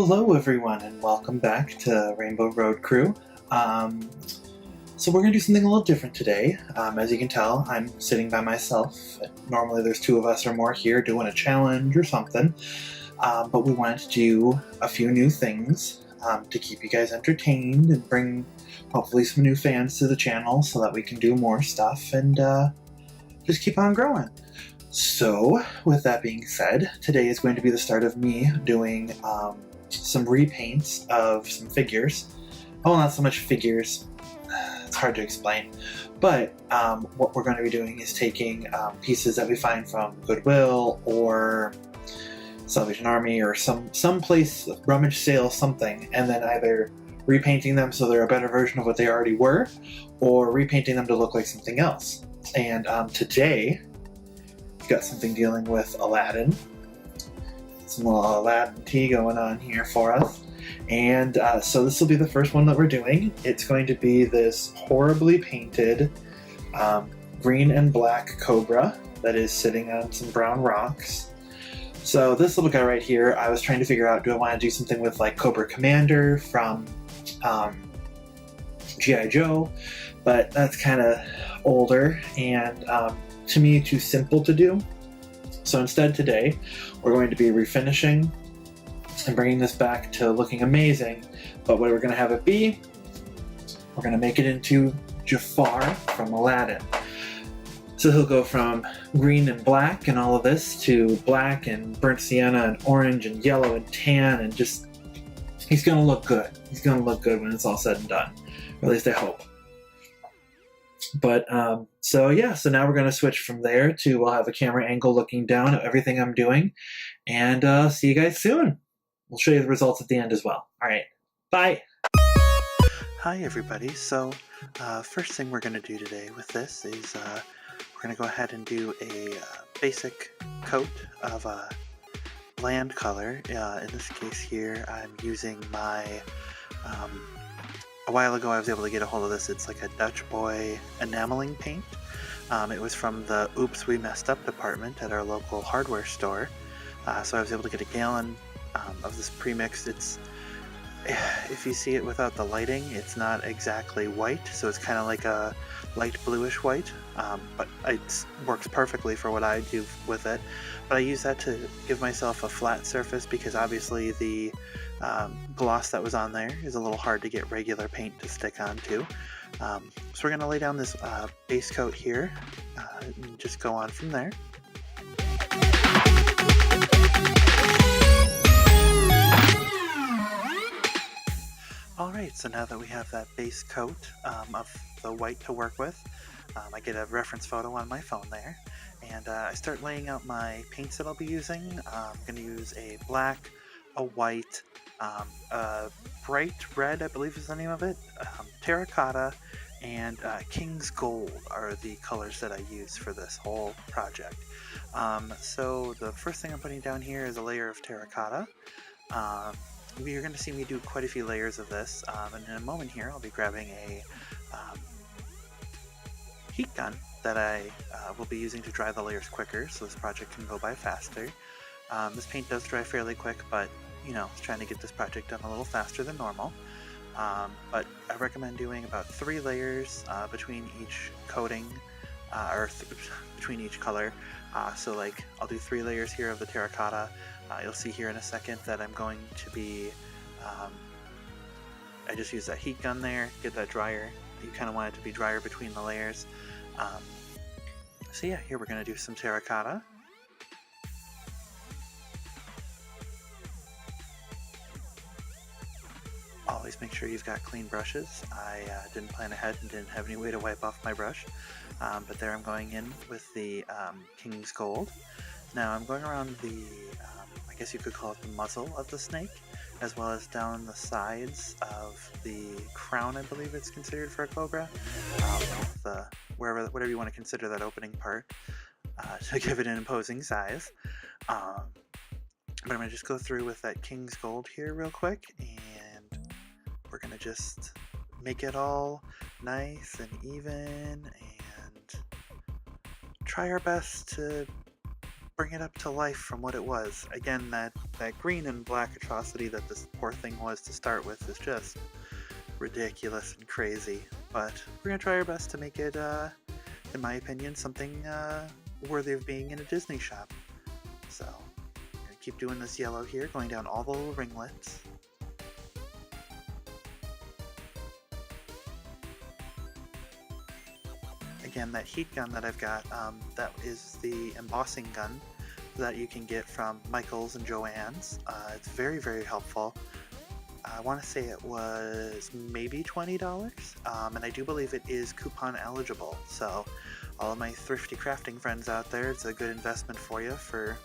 Hello everyone and welcome back to Rainbow Road Krew. So we're going to do something a little different today. As you can tell, I'm sitting by myself. Normally there's two of us or more here doing a challenge or something, but we wanted to do a few new things to keep you guys entertained and bring hopefully some new fans to the channel so that we can do more stuff and just keep on growing. So, with that being said, today is going to be the start of me doing some repaints of some figures. Oh, not so much figures, it's hard to explain, but what we're going to be doing is taking pieces that we find from Goodwill or Salvation Army or some place, rummage sale, something, and then either repainting them so they're a better version of what they already were, or repainting them to look like something else. And today, got something dealing with Aladdin. Some little Aladdin tea going on here for us. And so this will be the first one that we're doing. It's going to be this horribly painted green and black cobra that is sitting on some brown rocks. So this little guy right here, I was trying to figure out, do I want to do something with like Cobra Commander from G.I. Joe? But that's kind of older and to me too simple to do. So instead today we're going to be refinishing and bringing this back to looking amazing, but what we're going to have it be, we're going to make it into Jafar from Aladdin. So he'll go from green and black and all of this to black and burnt sienna and orange and yellow and tan, and just he's going to look good. He's going to look good when it's all said and done, or at least I hope. But so yeah, so now we're going to switch from there to, we'll have a camera angle looking down at everything I'm doing, and see you guys soon. We'll show you the results at the end as well. All right, bye. Hi everybody. So first thing we're going to do today with this is we're going to go ahead and do a basic coat of bland color. In this case here, I'm using my a while ago I was able to get a hold of this. It's like a Dutch Boy enameling paint. It was from the Oops We Messed Up department at our local hardware store. So I was able to get a gallon of this premixed. It's, if you see it without the lighting, it's not exactly white, so it's kind of like a light bluish white, but it works perfectly for what I do with it. But I use that to give myself a flat surface because obviously the gloss that was on there is a little hard to get regular paint to stick onto. So we're going to lay down this base coat here and just go on from there. Alright, so now that we have that base coat of the white to work with, I get a reference photo on my phone there, and I start laying out my paints that I'll be using. I'm going to use a black, a white, a bright red, I believe is the name of it, terracotta, and King's Gold are the colors that I use for this whole project. So the first thing I'm putting down here is a layer of terracotta. You're going to see me do quite a few layers of this, and in a moment here I'll be grabbing a heat gun that I will be using to dry the layers quicker, so this project can go by faster. This paint does dry fairly quick, but you know, trying to get this project done a little faster than normal. But I recommend doing about 3 layers between each coating, between each color. So like, I'll do 3 layers here of the terracotta. You'll see here in a second that I'm going to be, I just use that heat gun there, get that drier. You kind of want it to be drier between the layers. So yeah, here we're going to do some terracotta. Always make sure you've got clean brushes. I didn't plan ahead and didn't have any way to wipe off my brush, but there I'm going in with the King's Gold. Now I'm going around the, I guess you could call it the muzzle of the snake, as well as down the sides of the crown, I believe it's considered for a cobra, whatever you want to consider that opening part, to give it an imposing size. But I'm going to just go through with that King's Gold here real quick, and we're going to just make it all nice and even and try our best to bring it up to life from what it was. Again, that green and black atrocity that this poor thing was to start with is just ridiculous and crazy. But we're going to try our best to make it, in my opinion, something worthy of being in a Disney shop. So, I'm going to keep doing this yellow here, going down all the little ringlets. Again, that heat gun that I've got, that is the embossing gun that you can get from Michael's and Joann's. It's very, very helpful. I want to say it was maybe $20, and I do believe it is coupon eligible. So all of my thrifty crafting friends out there, it's a good investment for you for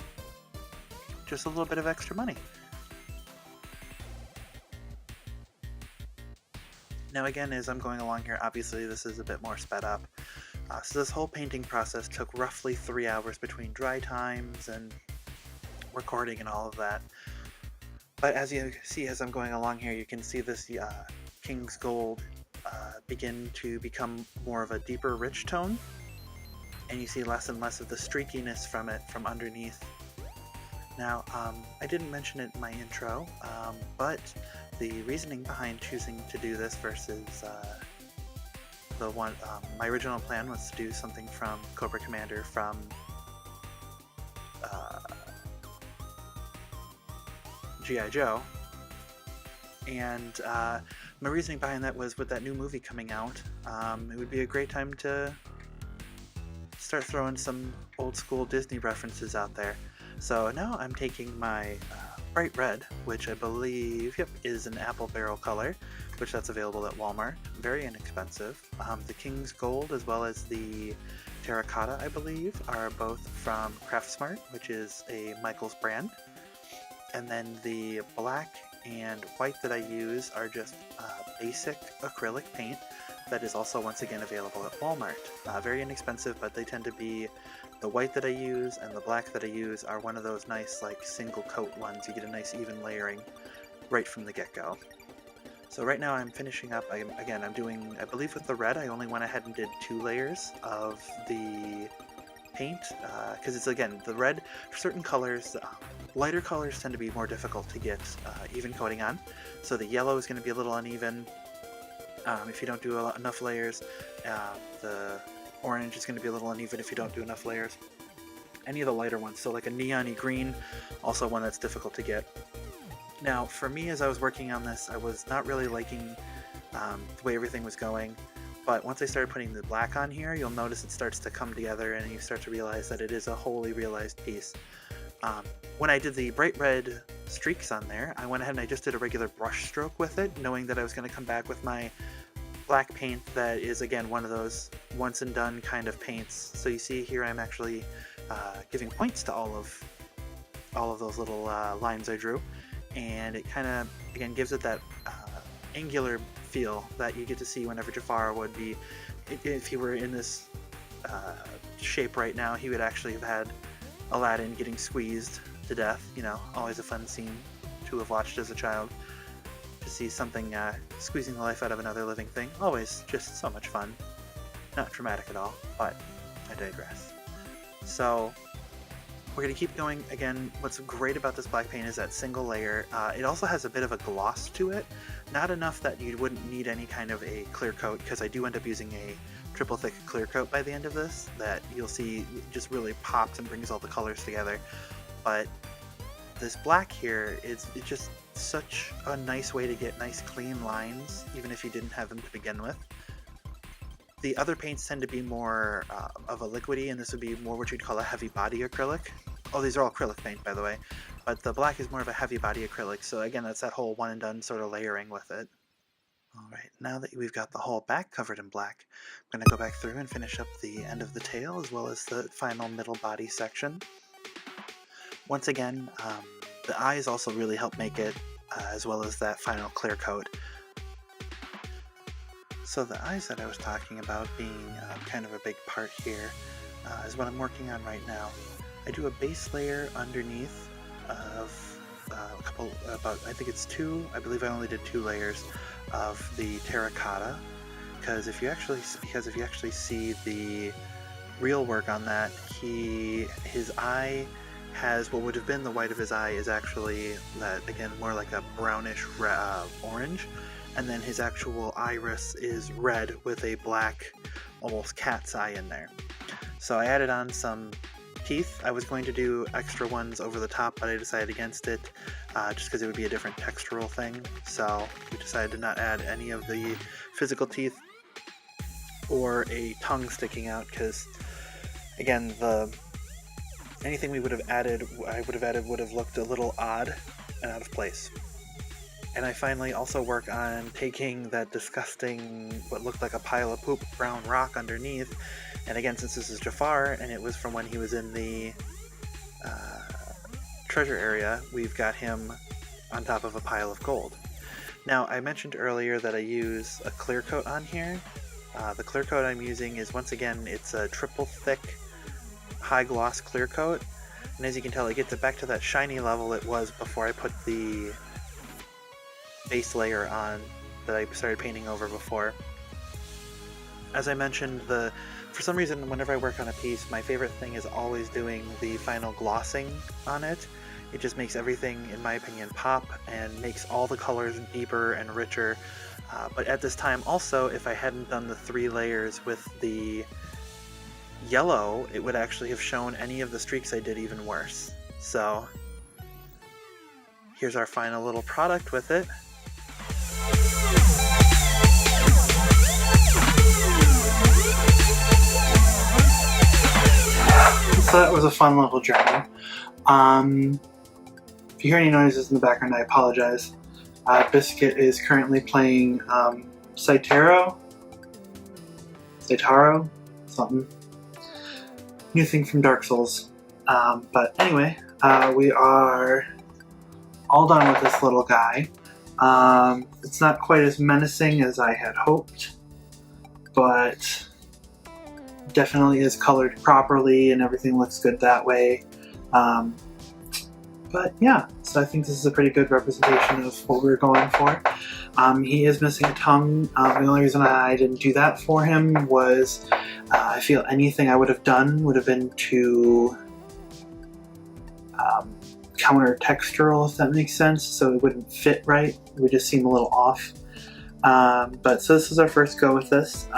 just a little bit of extra money. Now again, as I'm going along here, obviously this is a bit more sped up. So this whole painting process took roughly 3 hours between dry times and recording and all of that. But as you see, as I'm going along here, you can see this King's Gold begin to become more of a deeper, rich tone. And you see less and less of the streakiness from it from underneath. Now, I didn't mention it in my intro, but the reasoning behind choosing to do this versus the one, my original plan was to do something from Cobra Commander from G.I. Joe, and my reasoning behind that was with that new movie coming out, it would be a great time to start throwing some old school Disney references out there. So now I'm taking my bright red, which I believe, yep, is an apple barrel color, which that's available at Walmart, very inexpensive. The King's Gold as well as the Terracotta, I believe, are both from Craftsmart, which is a Michael's brand. And then the black and white that I use are just basic acrylic paint that is also once again available at Walmart. Very inexpensive, but they tend to be, the white that I use and the black that I use are one of those nice like single coat ones. You get a nice even layering right from the get-go. So right now I'm finishing up, I'm doing, I believe with the red I only went ahead and did 2 layers of the paint, because it's, again, the red, for certain colors, lighter colors tend to be more difficult to get even coating on. So the yellow is going to be a little uneven if you don't do enough layers. The orange is going to be a little uneven if you don't do enough layers. Any of the lighter ones, so like a neon-y green, also one that's difficult to get. Now, for me, as I was working on this, I was not really liking the way everything was going, but once I started putting the black on here, you'll notice it starts to come together and you start to realize that it is a wholly realized piece. When I did the bright red streaks on there, I went ahead and I just did a regular brush stroke with it, knowing that I was going to come back with my black paint that is, again, one of those once and done kind of paints. So you see here I'm actually giving points to all of those little lines I drew. And it kind of, again, gives it that angular feel that you get to see whenever Jafar would be, if he were in this shape right now, he would actually have had Aladdin getting squeezed to death. You know, always a fun scene to have watched as a child, to see something squeezing the life out of another living thing. Always just so much fun. Not traumatic at all, but I digress. So we're going to keep going. Again, what's great about this black paint is that single layer. It also has a bit of a gloss to it. Not enough that you wouldn't need any kind of a clear coat, because I do end up using a triple thick clear coat by the end of this that you'll see just really pops and brings all the colors together. But this black here is just such a nice way to get nice clean lines, even if you didn't have them to begin with. The other paints tend to be more of a liquidy, and this would be more what you'd call a heavy body acrylic. Oh, these are all acrylic paint, by the way. But the black is more of a heavy body acrylic, so again, that's that whole one and done sort of layering with it. Alright, now that we've got the whole back covered in black, I'm going to go back through and finish up the end of the tail, as well as the final middle body section. Once again, the eyes also really help make it, as well as that final clear coat. So the eyes that I was talking about being kind of a big part here is what I'm working on right now. I do a base layer underneath of a couple, I think it's 2, I believe I only did 2 layers of the terracotta, because if you actually see the real work on that, his eye has what would have been the white of his eye is actually that, again, more like a brownish orange, and then his actual iris is red with a black, almost cat's eye in there. So I added on some teeth. I was going to do extra ones over the top, but I decided against it, just because it would be a different textural thing. So we decided to not add any of the physical teeth or a tongue sticking out, because again, anything we would have added, would have looked a little odd and out of place. And I finally also work on taking that disgusting, what looked like a pile of poop, brown rock underneath. And again, since this is Jafar, and it was from when he was in the treasure area, we've got him on top of a pile of gold. Now, I mentioned earlier that I use a clear coat on here. The clear coat I'm using is, once again, it's a triple thick, high gloss clear coat. And as you can tell, it gets it back to that shiny level it was before I put the base layer on that I started painting over before. As I mentioned, for some reason, whenever I work on a piece, my favorite thing is always doing the final glossing on it. It just makes everything, in my opinion, pop and makes all the colors deeper and richer. But at this time also, if I hadn't done the 3 layers with the yellow, it would actually have shown any of the streaks I did even worse. So here's our final little product with it. So that was a fun little journey. If you hear any noises in the background, I apologize. Biscuit is currently playing Saitaro, something. New thing from Dark Souls. But anyway, we are all done with this little guy. It's not quite as menacing as I had hoped, but definitely is colored properly and everything looks good that way. But yeah, so I think this is a pretty good representation of what we were going for. He is missing a tongue. The only reason I didn't do that for him was I feel anything I would have done would have been too counter-textural, if that makes sense, so it wouldn't fit right. It would just seem a little off. But so this is our first go with this.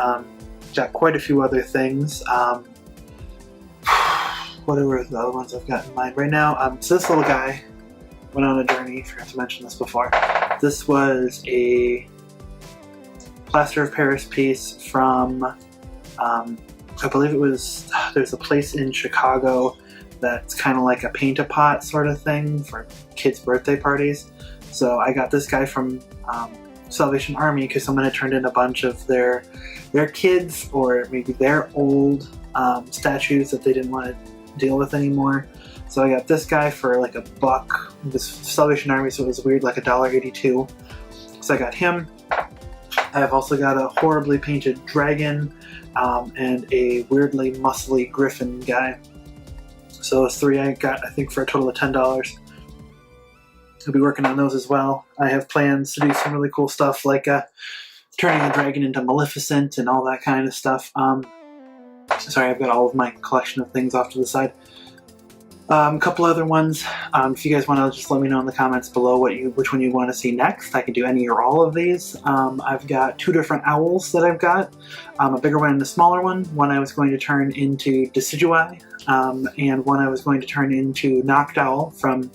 Got quite a few other things. What are the other ones I've got in mind right now? So this little guy went on a journey. Forgot to mention this before. This was a plaster of Paris piece from, I believe it was, there's a place in Chicago that's kind of like a paint-a-pot sort of thing for kids' birthday parties. So I got this guy from Salvation Army because someone had turned in a bunch of their kids or maybe their old statues that they didn't want to deal with anymore. So I got this guy for like $1. It was Salvation Army, so it was weird, like $1.82. So I got him. I've also got a horribly painted dragon and a weirdly muscly griffin guy. So those 3 I got, I think, for a total of $10. I'll be working on those as well. I have plans to do some really cool stuff like turning the dragon into Maleficent and all that kind of stuff. Sorry, I've got all of my collection of things off to the side. A couple other ones. If you guys want to just let me know in the comments below which one you want to see next. I can do any or all of these. I've got 2 different owls that I've got. A bigger one and a smaller one. One I was going to turn into Decidueye, and one I was going to turn into Noctowl from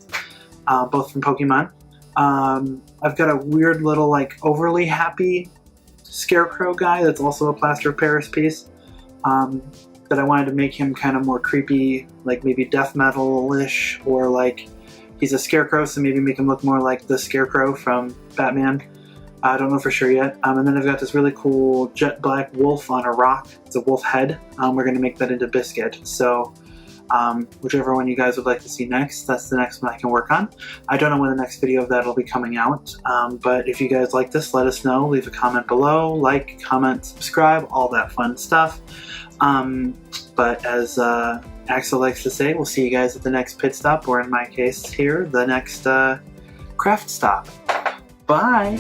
both from Pokemon. I've got a weird little like overly happy scarecrow guy that's also a plaster of Paris piece. But I wanted to make him kind of more creepy, like maybe death metal-ish, or like he's a scarecrow, so maybe make him look more like the Scarecrow from Batman. I don't know for sure yet. And then I've got this really cool jet black wolf on a rock. It's a wolf head. We're going to make that into Biscuit. So whichever one you guys would like to see next, that's the next one I can work on. I don't know when the next video of that will be coming out, but if you guys like this, let us know. Leave a comment below, like, comment, subscribe, all that fun stuff. But as Axel likes to say, we'll see you guys at the next pit stop, or in my case here, the next craft stop. Bye!